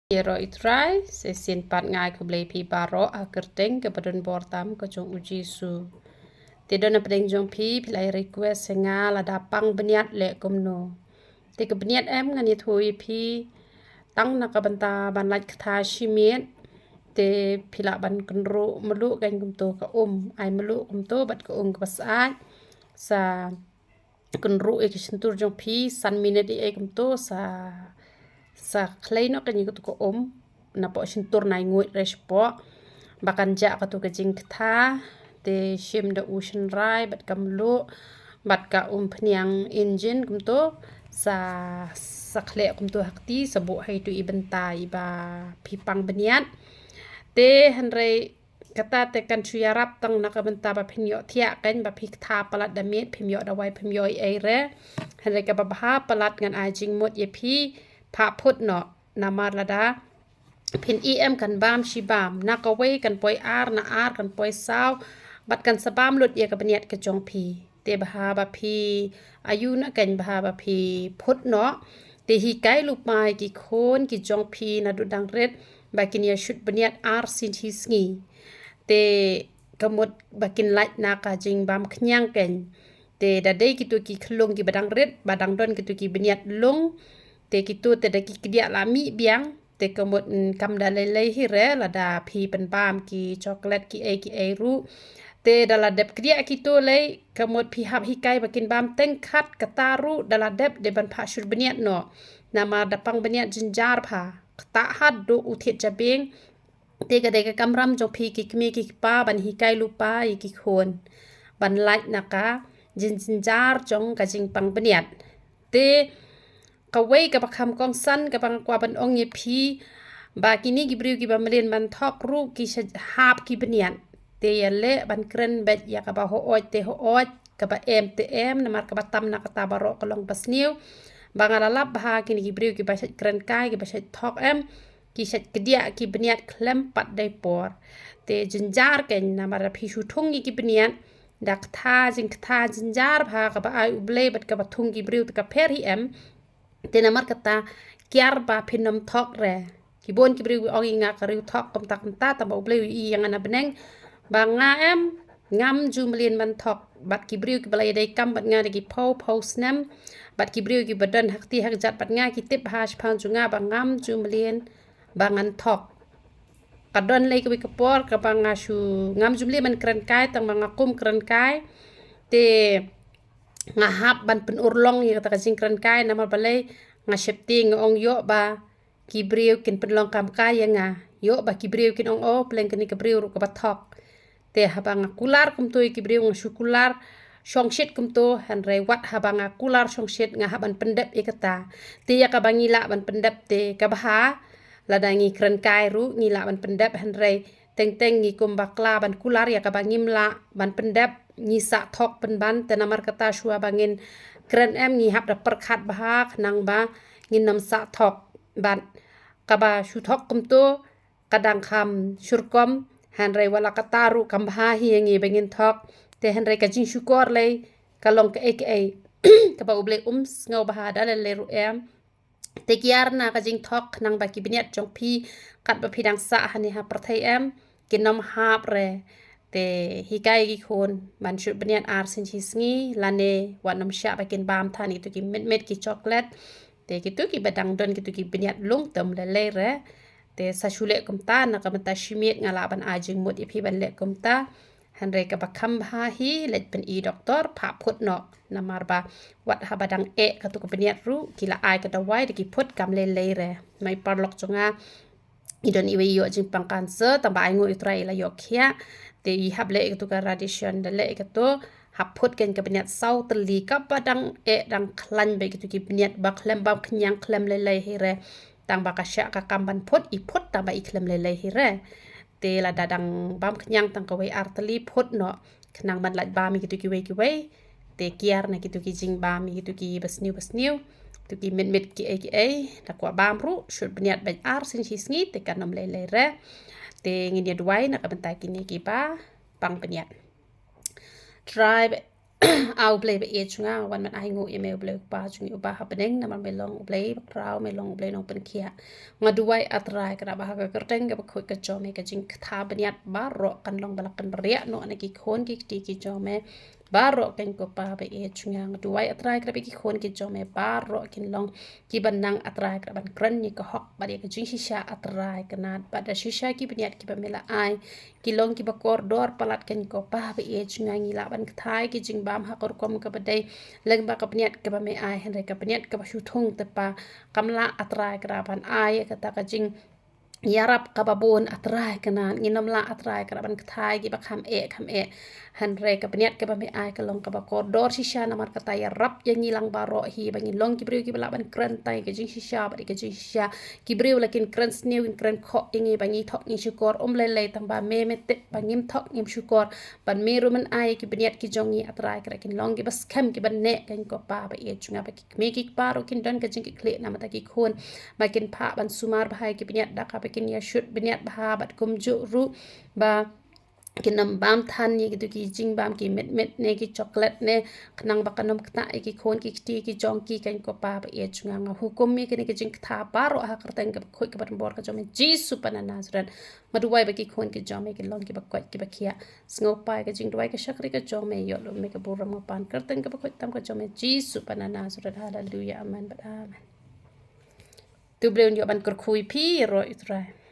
Roi try sesin pat ngai ko blei pi baro a kerteng ke badan bortam ko jong uji su. Tidak na pedeng jong pi pilai request senga la dapang bniat le komno. Te ke bniat em ngani thui pi tang na ka banta ban lait kथा shimiet te pila ban kenru melu kan kumto ka ai melu kumto bat ka ka pasai sa kenru e kisentur jong pi san minute e kumto sa klei no kan yuko ko na po sintur na nguit respo bakan ja ka to ka jing kथा te shim the ocean rai bat kamlu bat ka pniang engine kumto sa khle kumto hakti sabu hai tu ibentai ba pipang bniat te hanrei kata te kan chuyarap tang na ka benta ba phinyo thia kan ba phik tha palat da met phimyo da wai phimyo ai re hanrei ka ba palat ngan ai jing mot ye phi pha phut no namar lada phin em kan bam shi bam na ka wei kan poi ar kan poi sao bat kan sabam lut ye ka bniat ka jong phi te ba phi ayu na kan ba phi phut no te hi kai lu mai ki khon ki jong phi na du dang ret bakin ya shoot bniat ar sin hi sngi te kamut bakin lait na ka jing bam khnyang ken te da dei ki tu ki khlung ki badang ret badang don ki tu ki bniat lung te kitu te da ki dia lami biang te kamut kam da le hi re la da phi pen bam ki chocolate ki ai ru te dala dep kdia kitu le kamut phi hab hi kai bakin bam teng khat kataru dala dep de ban pha shur bniat no nama da pang bniat jinjar pha ta hat do uthet jabeng te ka de ka kamram jong phi ki kmi ki pa ban hi kai lu pa i ki khon ban lait naka jinjar jong ka jing pang bniat te ka wei ka bakam kong san ka bang kwa ban ong ye phi ba kini ki briu ki ba melen ban thok ru ki hap ki bniat te ya le ban kren bet ya ka ba ho oj te ho oj ka ba te na mar ka ba tam na ka ta baro ka long pasniu bangala lap ha kini ki briu ki ba shat kren kai ki ba shat thok ki shat kedia ki bniat klem pat dai por te jinjar ken na mar phi shu thung ki bniat dak tha jinjar bha ka ba ai uble bat ka ba thung ki briu ka pher hi te namar kata kiar ba phinom thok re ki bon ki briu ong inga ka riu thok kom ta ta ba uble i yang ana beneng ba nga ngam ju mlien man thok bat ki briu ki balai dai kam bat nga ki pho snam bat ki briu ki badan hakti hak jat bat nga ki tip hash phang ju nga ba ngam ju mlien ba ngan thok kadon lei ki ka por ka ba nga shu ngam ju mlien man kran kai tang nga kum kran kai te nga hap ban pen urlong ye ta jing kran kai na ma balai nga shepti nga ong yo ba ki briu kin pen long kam kai nga yo ba ki briu kin ong o pleng kin ka briu ru ka ba thok te habanga kular kum tu ki briu nga shu kular shong shit kum to han rei wat habanga kular shong shit nga haban pendep e kata te ya ka bangi la ban pendep te ka ba la dangi kran kai ru ngi la ban pendep han rei teng ngi kum bakla ban kular ya ka bangim la ban pendep ngi sa thok pen ban te namar kata shua bangin kran ngi hap da perkhat bah nang ba ngi nam sa thok ban ka ba shu thok kum to kadang kham shurkom han rei wala kataru kam ha hi ngi bangin thok te han rei ka jing shukor le kalong ka aka ka ba uble ngau bah da le ru te kiar na ka jing thok nang ba ki bniat jong phi kat ba phi dang sa hani ha prathai ki nom hap re te hikai ki khon ban shut bniat ar sin chi sngi lane wan nom sha ba kin bam thani to ki met ki chocolate te ki tu ki badang don ki tu ki bniat lung tom le re te sa shule kum ta na ka mata shimiet ngala ban a jing mot phi ban le kum ta han re ka ba kham ha hi let pen i doktor pha phut no namar ba wat ha badang ka tu ka bniat ru ki la ai ka da wai ki phut kam le re mai par lok chunga idon iwe yo jing pang cancer tamba ai ngoi trai la yo khia te i hab le ka tu ka radiation da le ka to hap phut ken ka bniat sau tli ka badang dang khlan be ki tu ki bniat ba khlem ba khnyang khlem le hi re tang ba ka sha ka kam ban phut i phut ta ba i khlem le hi re te la dadang bam khnyang tang ka wei artali phut no khnang ban laj ba mi ki tu ki wei te kiar na ki tu ki jing ba mi ki tu ki basniu tu ki met ki ai ta kwa bam ru shut bniat ban ar sin chi sngi te kanom le re te ngi dia duai na ka bentai kini ki ba pang bniat try ao ble be e chunga wan man ai ngu email ble pa chungi uba happening na man belong ble bakrau melong ble no pen kia ngaduai atrai kra ba ka kerteng ga khoi ka jome ka jing tha bniat baro kan long balakan ria no ana ki khon ki ti ki jome baro ken ko pa be e chunga ngaduai atrai kra be ki khon ki jome baro kin long ki banang atrai kra ban kran ni ka hok ba de ka jing shisha atrai kanat ba da shisha ki bniat ki ba mela ai ki long ki ba kordor palat ken ko pa be e chunga ngi la ban thai ki jing bam ha kor kom ka badai leng ba ka bniat ka ba me ai hen re ka bniat ka ba shu thong te pa kamla atrai kra ban ai ka ta ka jing yarap kababon atrai kana nginom la atrai kana ban kthai gi bakham e han re ka bniat ka ba me ai ka long ka ba ko dor shisha na mar kata yarap yang ngilang baro hi ba ngi long ki briu ki bala ban kran tai ka jing shisha ba ka jing shisha ki briu lakin kran snew in kran kho ingi ba ngi thok ngi shukor le tang ba me te ba ngim thok ngim shukor ban me ru man ai ki bniat ki jongi atrai ka kin long ki bas kham ki ban ne kan ko pa ba e chunga ba ki me ki pa ro kin don ka jing ki kle na mata ki khon ba kin pha ban sumar ba hai ki bniat da ka kin ya shoot bniat bah bat kum ju ru ba kinam bam than ni gitu ki jing bam ki met ne ki chocolate ne khnang ba kanom kta ki khon ki ti ki jong ki kan ko pa ba e chunga nga hukum mi ki jing tha paro ha kartang ka khoi ka ban bor ka jome ji su panana zran maduwai ba ki khon ki jome ki long ki ba kwat ki ba khia sngo pa ka jing duai ka shakri ka jome yo lo me ka buram ma pan kartang ka ba khoi tam ka jome ji su panana zran hallelujah amen ba amen tu bleun yo ban kur khui pi ro itrai